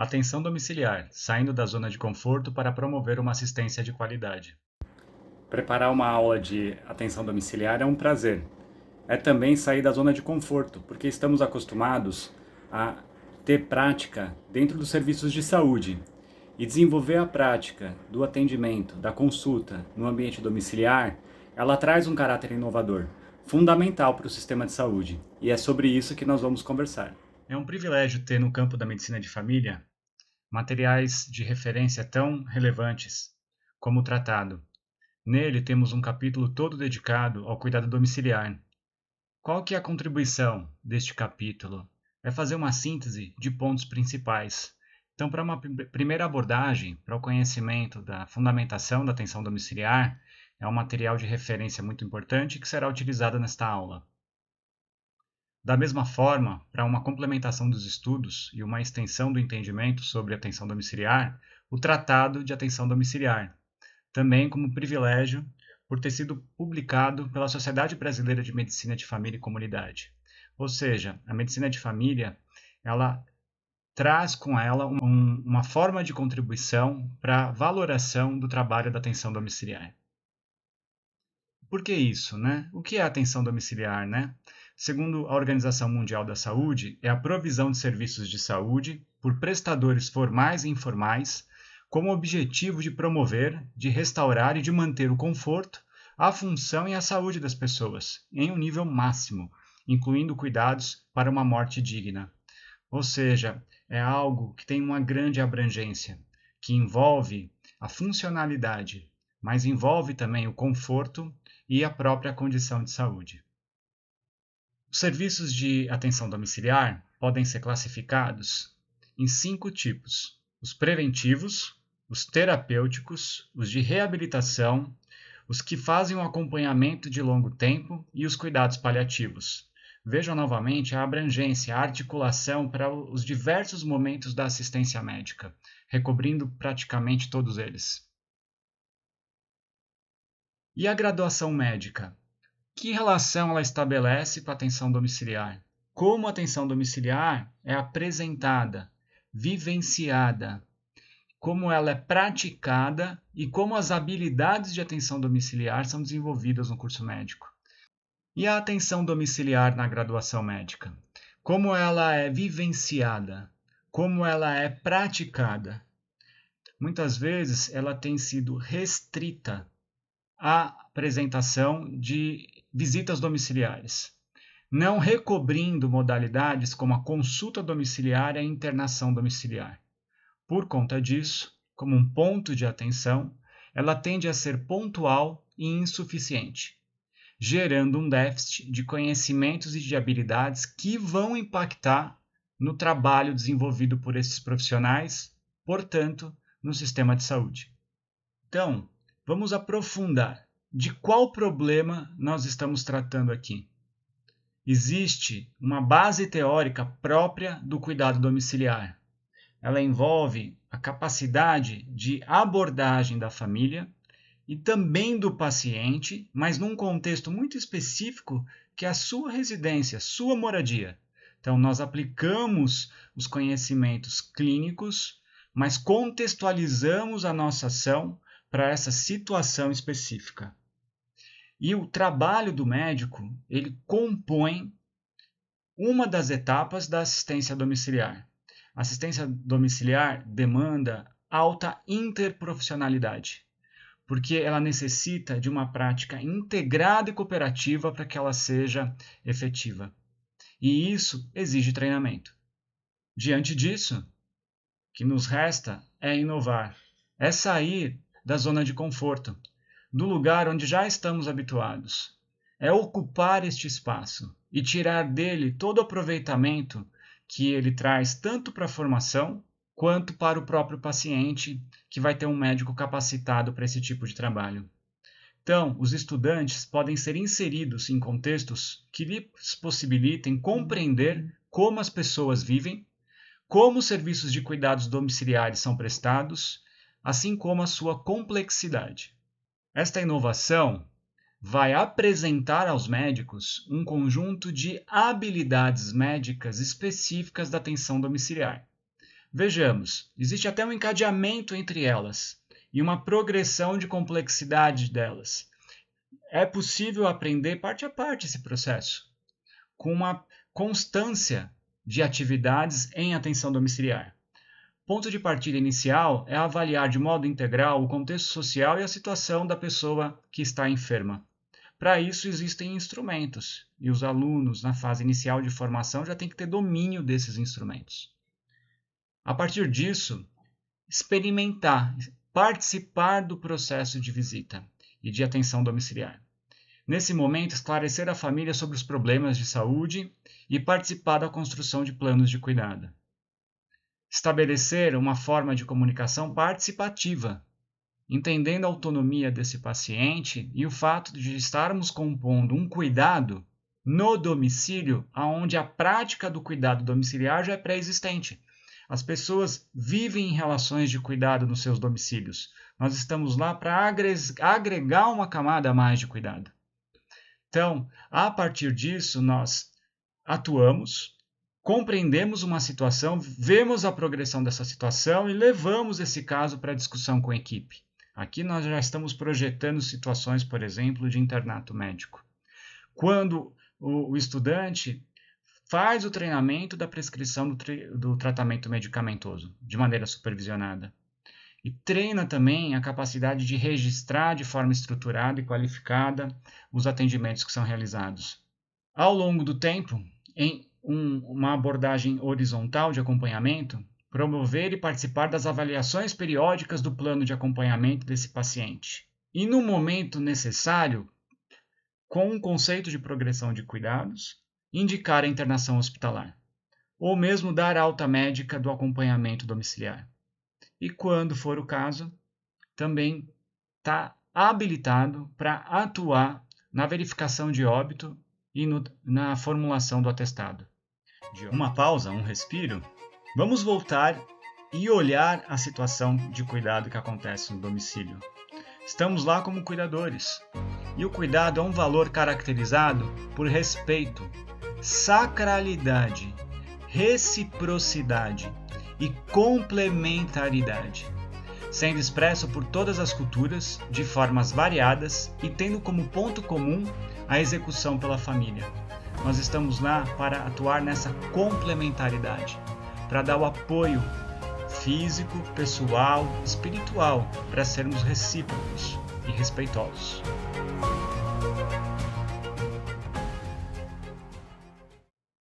Atenção domiciliar, saindo da zona de conforto para promover uma assistência de qualidade. Preparar uma aula de atenção domiciliar é um prazer. É também sair da zona de conforto, porque estamos acostumados a ter prática dentro dos serviços de saúde. E desenvolver a prática do atendimento, da consulta no ambiente domiciliar, ela traz um caráter inovador, fundamental para o sistema de saúde. E é sobre isso que nós vamos conversar. É um privilégio ter no campo da medicina de família materiais de referência tão relevantes como o tratado. Nele temos um capítulo todo dedicado ao cuidado domiciliar. Qual que é a contribuição deste capítulo? É fazer uma síntese de pontos principais. Então, para uma primeira abordagem, para o conhecimento da fundamentação da atenção domiciliar, é um material de referência muito importante que será utilizado nesta aula. Da mesma forma, para uma complementação dos estudos e uma extensão do entendimento sobre atenção domiciliar, o Tratado de Atenção Domiciliar, também como privilégio por ter sido publicado pela Sociedade Brasileira de Medicina de Família e Comunidade. Ou seja, a medicina de família, ela traz com ela uma forma de contribuição para a valoração do trabalho da atenção domiciliar. Por que isso, né? O que é a atenção domiciliar, né? Segundo a Organização Mundial da Saúde, é a provisão de serviços de saúde por prestadores formais e informais, com o objetivo de promover, de restaurar e de manter o conforto, a função e a saúde das pessoas, em um nível máximo, incluindo cuidados para uma morte digna. Ou seja, é algo que tem uma grande abrangência, que envolve a funcionalidade, mas envolve também o conforto e a própria condição de saúde. Os serviços de atenção domiciliar podem ser classificados em 5 tipos: os preventivos, os terapêuticos, os de reabilitação, os que fazem um acompanhamento de longo tempo e os cuidados paliativos. Vejam novamente a abrangência, a articulação para os diversos momentos da assistência médica, recobrindo praticamente todos eles. E a graduação médica? Que relação ela estabelece com a atenção domiciliar? Como a atenção domiciliar é apresentada, vivenciada, como ela é praticada e como as habilidades de atenção domiciliar são desenvolvidas no curso médico. E a atenção domiciliar na graduação médica? Como ela é vivenciada? Como ela é praticada? Muitas vezes ela tem sido restrita à apresentação de visitas domiciliares, não recobrindo modalidades como a consulta domiciliar e a internação domiciliar. Por conta disso, como um ponto de atenção, ela tende a ser pontual e insuficiente, gerando um déficit de conhecimentos e de habilidades que vão impactar no trabalho desenvolvido por esses profissionais, portanto, no sistema de saúde. Então, vamos aprofundar. De qual problema nós estamos tratando aqui? Existe uma base teórica própria do cuidado domiciliar. Ela envolve a capacidade de abordagem da família e também do paciente, mas num contexto muito específico, que é a sua residência, sua moradia. Então, nós aplicamos os conhecimentos clínicos, mas contextualizamos a nossa ação para essa situação específica. E o trabalho do médico, ele compõe uma das etapas da assistência domiciliar. A assistência domiciliar demanda alta interprofissionalidade, porque ela necessita de uma prática integrada e cooperativa para que ela seja efetiva. E isso exige treinamento. Diante disso, o que nos resta é inovar, é sair da zona de conforto, do lugar onde já estamos habituados. É ocupar este espaço e tirar dele todo o aproveitamento que ele traz tanto para a formação quanto para o próprio paciente, que vai ter um médico capacitado para esse tipo de trabalho. Então, os estudantes podem ser inseridos em contextos que lhes possibilitem compreender como as pessoas vivem, como os serviços de cuidados domiciliares são prestados, assim como a sua complexidade. Esta inovação vai apresentar aos médicos um conjunto de habilidades médicas específicas da atenção domiciliar. Vejamos, existe até um encadeamento entre elas e uma progressão de complexidade delas. É possível aprender parte a parte esse processo, com uma constância de atividades em atenção domiciliar. Ponto de partida inicial é avaliar de modo integral o contexto social e a situação da pessoa que está enferma. Para isso existem instrumentos, e os alunos, na fase inicial de formação, já têm que ter domínio desses instrumentos. A partir disso, experimentar, participar do processo de visita e de atenção domiciliar. Nesse momento, esclarecer a família sobre os problemas de saúde e participar da construção de planos de cuidado. Estabelecer uma forma de comunicação participativa, entendendo a autonomia desse paciente e o fato de estarmos compondo um cuidado no domicílio, onde a prática do cuidado domiciliar já é pré-existente. As pessoas vivem em relações de cuidado nos seus domicílios. Nós estamos lá para agregar uma camada a mais de cuidado. Então, a partir disso, nós atuamos, compreendemos uma situação, vemos a progressão dessa situação e levamos esse caso para discussão com a equipe. Aqui nós já estamos projetando situações, por exemplo, de internato médico. Quando o estudante faz o treinamento da prescrição do tratamento medicamentoso, de maneira supervisionada. E treina também a capacidade de registrar de forma estruturada e qualificada os atendimentos que são realizados. Ao longo do tempo, em uma abordagem horizontal de acompanhamento, promover e participar das avaliações periódicas do plano de acompanhamento desse paciente. E no momento necessário, com um conceito de progressão de cuidados, indicar a internação hospitalar, ou mesmo dar alta médica do acompanhamento domiciliar. E quando for o caso, também está habilitado para atuar na verificação de óbito e na formulação do atestado. Uma pausa, um respiro. Vamos voltar e olhar a situação de cuidado que acontece no domicílio. Estamos lá como cuidadores. E o cuidado é um valor caracterizado por respeito, sacralidade, reciprocidade e complementaridade, sendo expresso por todas as culturas, de formas variadas e tendo como ponto comum a execução pela família. Nós estamos lá para atuar nessa complementaridade, para dar o apoio físico, pessoal, espiritual, para sermos recíprocos e respeitosos.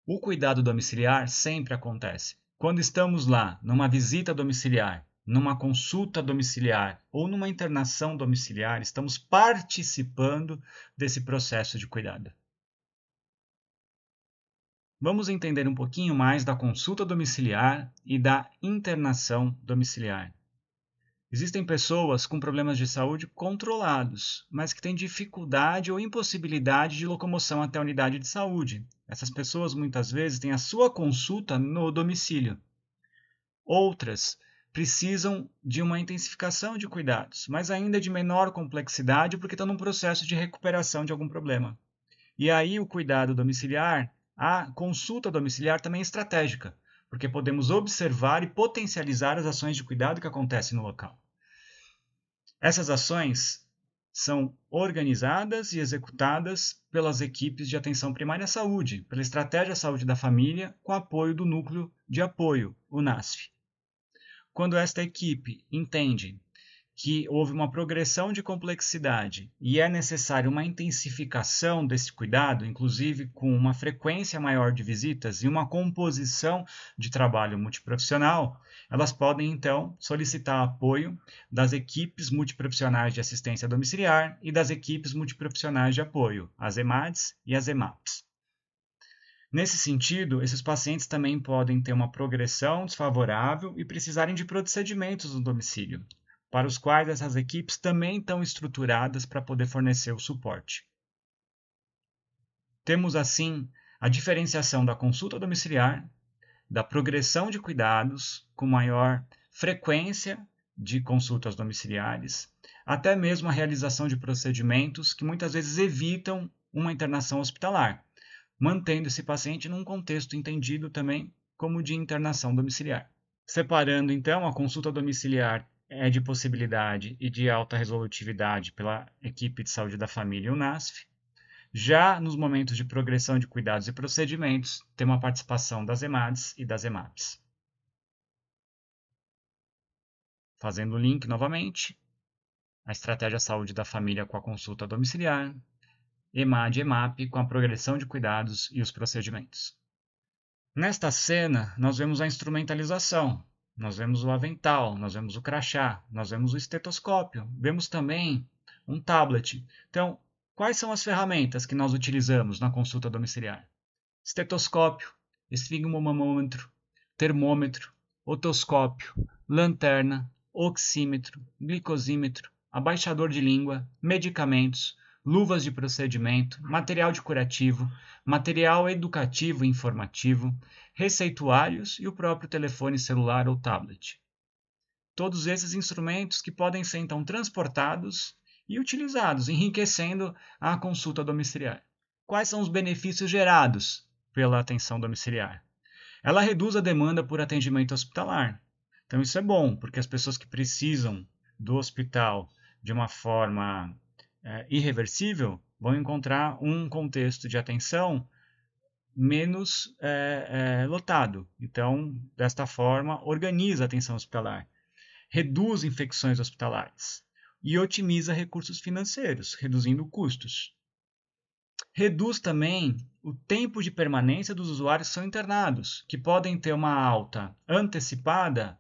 O cuidado domiciliar sempre acontece. Quando estamos lá, numa visita domiciliar, numa consulta domiciliar ou numa internação domiciliar, estamos participando desse processo de cuidado. Vamos entender um pouquinho mais da consulta domiciliar e da internação domiciliar. Existem pessoas com problemas de saúde controlados, mas que têm dificuldade ou impossibilidade de locomoção até a unidade de saúde. Essas pessoas muitas vezes têm a sua consulta no domicílio. Outras precisam de uma intensificação de cuidados, mas ainda de menor complexidade porque estão num processo de recuperação de algum problema. E aí o cuidado domiciliar, a consulta domiciliar também é estratégica, porque podemos observar e potencializar as ações de cuidado que acontecem no local. Essas ações são organizadas e executadas pelas equipes de atenção primária à saúde, pela Estratégia Saúde da Família, com apoio do Núcleo de Apoio, o NASF. Quando esta equipe entende que houve uma progressão de complexidade e é necessária uma intensificação desse cuidado, inclusive com uma frequência maior de visitas e uma composição de trabalho multiprofissional, elas podem então solicitar apoio das equipes multiprofissionais de assistência domiciliar e das equipes multiprofissionais de apoio, as EMADs e as EMAPs. Nesse sentido, esses pacientes também podem ter uma progressão desfavorável e precisarem de procedimentos no domicílio, para os quais essas equipes também estão estruturadas para poder fornecer o suporte. Temos, assim, a diferenciação da consulta domiciliar, da progressão de cuidados, com maior frequência de consultas domiciliares, até mesmo a realização de procedimentos que muitas vezes evitam uma internação hospitalar, mantendo esse paciente num contexto entendido também como de internação domiciliar. Separando, então, a consulta domiciliar é de possibilidade e de alta resolutividade pela equipe de saúde da família e o NASF. Já nos momentos de progressão de cuidados e procedimentos, tem uma participação das EMADs e das EMAPs. Fazendo o link novamente, a estratégia saúde da família com a consulta domiciliar, EMAD e EMAP com a progressão de cuidados e os procedimentos. Nesta cena, nós vemos a instrumentalização, nós vemos o avental, nós vemos o crachá, nós vemos o estetoscópio, vemos também um tablet. Então, quais são as ferramentas que nós utilizamos na consulta domiciliar? Estetoscópio, esfigmomamômetro, termômetro, otoscópio, lanterna, oxímetro, glicosímetro, abaixador de língua, medicamentos, luvas de procedimento, material de curativo, material educativo e informativo, receituários e o próprio telefone celular ou tablet. Todos esses instrumentos que podem ser então transportados e utilizados, enriquecendo a consulta domiciliar. Quais são os benefícios gerados pela atenção domiciliar? Ela reduz a demanda por atendimento hospitalar. Então isso é bom, porque as pessoas que precisam do hospital de uma forma irreversível vão encontrar um contexto de atenção menos lotado. Então, desta forma, organiza a atenção hospitalar, reduz infecções hospitalares e otimiza recursos financeiros, reduzindo custos. Reduz também o tempo de permanência dos usuários que são internados, que podem ter uma alta antecipada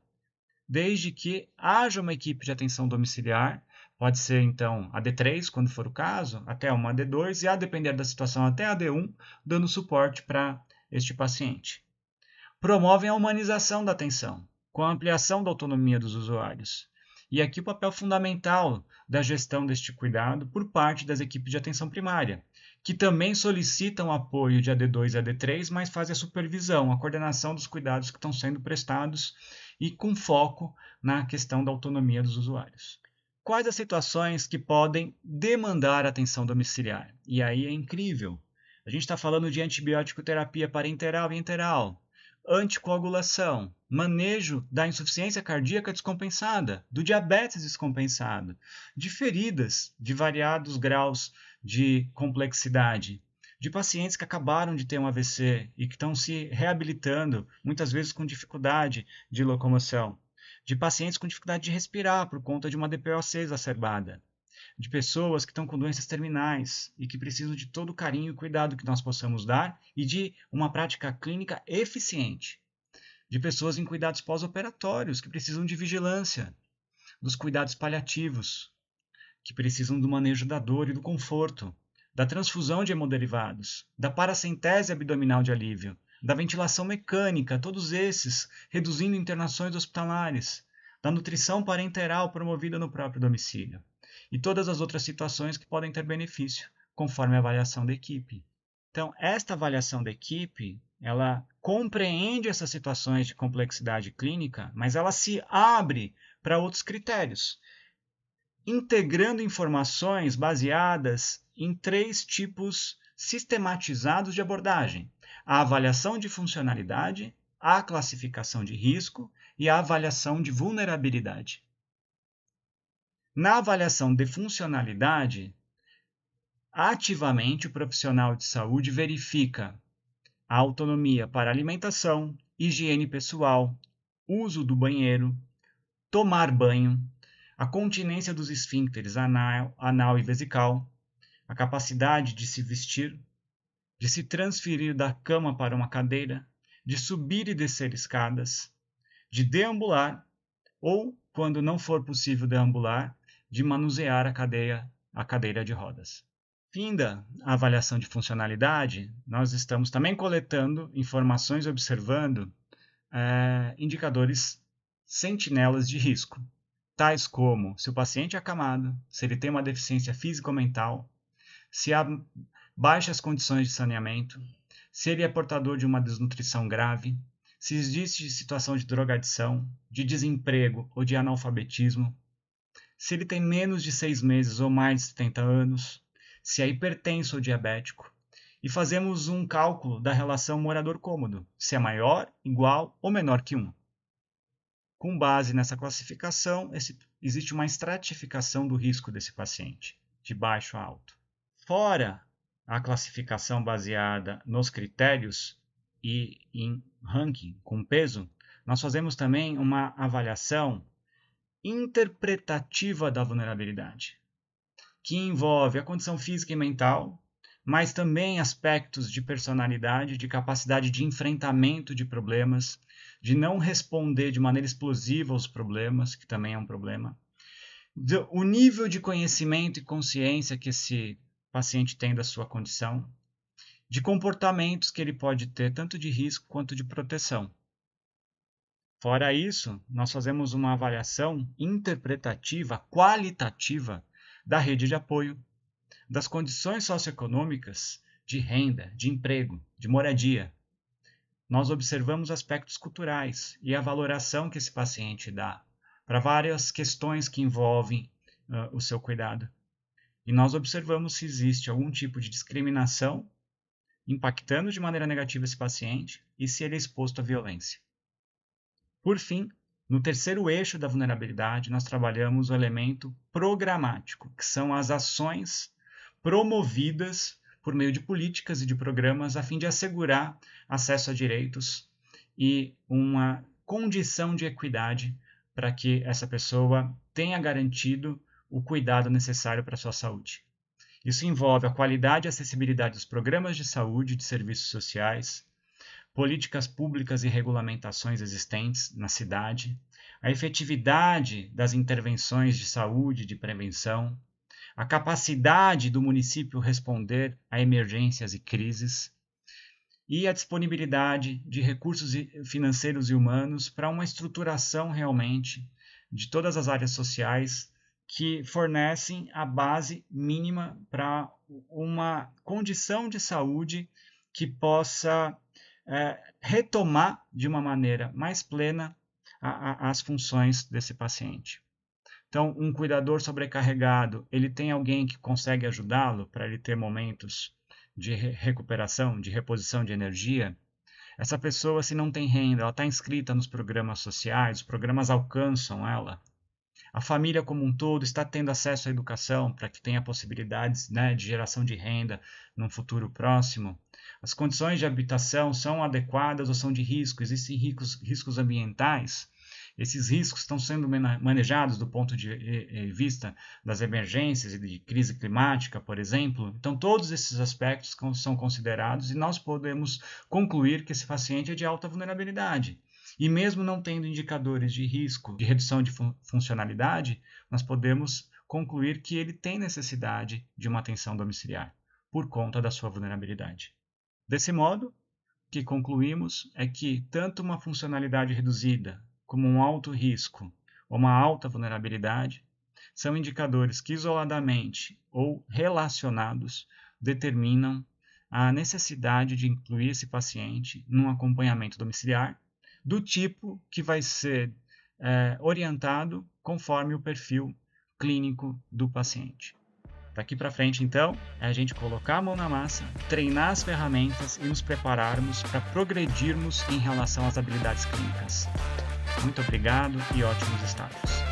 desde que haja uma equipe de atenção domiciliar, pode ser então a D3, quando for o caso, até uma D2 e, a depender da situação, até a D1, dando suporte para este paciente. Promovem a humanização da atenção, com a ampliação da autonomia dos usuários. E aqui o papel fundamental da gestão deste cuidado por parte das equipes de atenção primária, que também solicitam apoio de AD2 e AD3, mas fazem a supervisão, a coordenação dos cuidados que estão sendo prestados e com foco na questão da autonomia dos usuários. Quais as situações que podem demandar atenção domiciliar? E aí é incrível. A gente está falando de antibiótico terapia parenteral e enteral, anticoagulação, manejo da insuficiência cardíaca descompensada, do diabetes descompensado, de feridas de variados graus de complexidade, de pacientes que acabaram de ter um AVC e que estão se reabilitando, muitas vezes com dificuldade de locomoção, de pacientes com dificuldade de respirar por conta de uma DPOC exacerbada, de pessoas que estão com doenças terminais e que precisam de todo o carinho e cuidado que nós possamos dar e de uma prática clínica eficiente, de pessoas em cuidados pós-operatórios que precisam de vigilância, dos cuidados paliativos, que precisam do manejo da dor e do conforto, da transfusão de hemoderivados, da paracentese abdominal de alívio, da ventilação mecânica, todos esses reduzindo internações hospitalares, da nutrição parenteral promovida no próprio domicílio e todas as outras situações que podem ter benefício, conforme a avaliação da equipe. Então, esta avaliação da equipe, ela compreende essas situações de complexidade clínica, mas ela se abre para outros critérios, integrando informações baseadas em 3 tipos sistematizados de abordagem: a avaliação de funcionalidade, a classificação de risco e a avaliação de vulnerabilidade. Na avaliação de funcionalidade, ativamente o profissional de saúde verifica a autonomia para alimentação, higiene pessoal, uso do banheiro, tomar banho, a continência dos esfíncteres anal e vesical, a capacidade de se vestir, de se transferir da cama para uma cadeira, de subir e descer escadas, de deambular ou, quando não for possível deambular, de manusear a cadeira de rodas. Finda a avaliação de funcionalidade, nós estamos também coletando informações e observando indicadores sentinelas de risco, tais como se o paciente é acamado, se ele tem uma deficiência físico-mental, se há baixas condições de saneamento, se ele é portador de uma desnutrição grave, se existe situação de drogadição, de desemprego ou de analfabetismo, se ele tem menos de 6 meses ou mais de 70 anos, se é hipertenso ou diabético, e fazemos um cálculo da relação morador cômodo, se é maior, igual ou menor que 1. Com base nessa classificação, existe uma estratificação do risco desse paciente, de baixo a alto. Fora a classificação baseada nos critérios e em ranking com peso, nós fazemos também uma avaliação interpretativa da vulnerabilidade, que envolve a condição física e mental, mas também aspectos de personalidade, de capacidade de enfrentamento de problemas, de não responder de maneira explosiva aos problemas, que também é um problema, o nível de conhecimento e consciência que esse paciente tem da sua condição, de comportamentos que ele pode ter, tanto de risco quanto de proteção. Fora isso, nós fazemos uma avaliação interpretativa, qualitativa, da rede de apoio, das condições socioeconômicas, de renda, de emprego, de moradia. Nós observamos aspectos culturais e a valoração que esse paciente dá para várias questões que envolvem o seu cuidado. E nós observamos se existe algum tipo de discriminação impactando de maneira negativa esse paciente e se ele é exposto à violência. Por fim, no terceiro eixo da vulnerabilidade, nós trabalhamos o elemento programático, que são as ações promovidas por meio de políticas e de programas a fim de assegurar acesso a direitos e uma condição de equidade para que essa pessoa tenha garantido o cuidado necessário para a sua saúde. Isso envolve a qualidade e acessibilidade dos programas de saúde e de serviços sociais, políticas públicas e regulamentações existentes na cidade, a efetividade das intervenções de saúde e de prevenção, a capacidade do município responder a emergências e crises, e a disponibilidade de recursos financeiros e humanos para uma estruturação realmente de todas as áreas sociais que fornecem a base mínima para uma condição de saúde que possa retomar de uma maneira mais plena as funções desse paciente. Então, um cuidador sobrecarregado, ele tem alguém que consegue ajudá-lo para ele ter momentos de recuperação, de reposição de energia. Essa pessoa, se não tem renda, ela está inscrita nos programas sociais, os programas alcançam ela. A família como um todo está tendo acesso à educação para que tenha possibilidades, de geração de renda num futuro próximo. As condições de habitação são adequadas ou são de risco? Existem riscos ambientais? Esses riscos estão sendo manejados do ponto de vista das emergências e de crise climática, por exemplo. Então, todos esses aspectos são considerados e nós podemos concluir que esse paciente é de alta vulnerabilidade. E mesmo não tendo indicadores de risco, de redução de funcionalidade, nós podemos concluir que ele tem necessidade de uma atenção domiciliar, por conta da sua vulnerabilidade. Desse modo, o que concluímos é que tanto uma funcionalidade reduzida, como um alto risco ou uma alta vulnerabilidade, são indicadores que isoladamente ou relacionados determinam a necessidade de incluir esse paciente num acompanhamento domiciliar, do tipo que vai ser orientado conforme o perfil clínico do paciente. Daqui para frente, então, é a gente colocar a mão na massa, treinar as ferramentas e nos prepararmos para progredirmos em relação às habilidades clínicas. Muito obrigado e ótimos estados!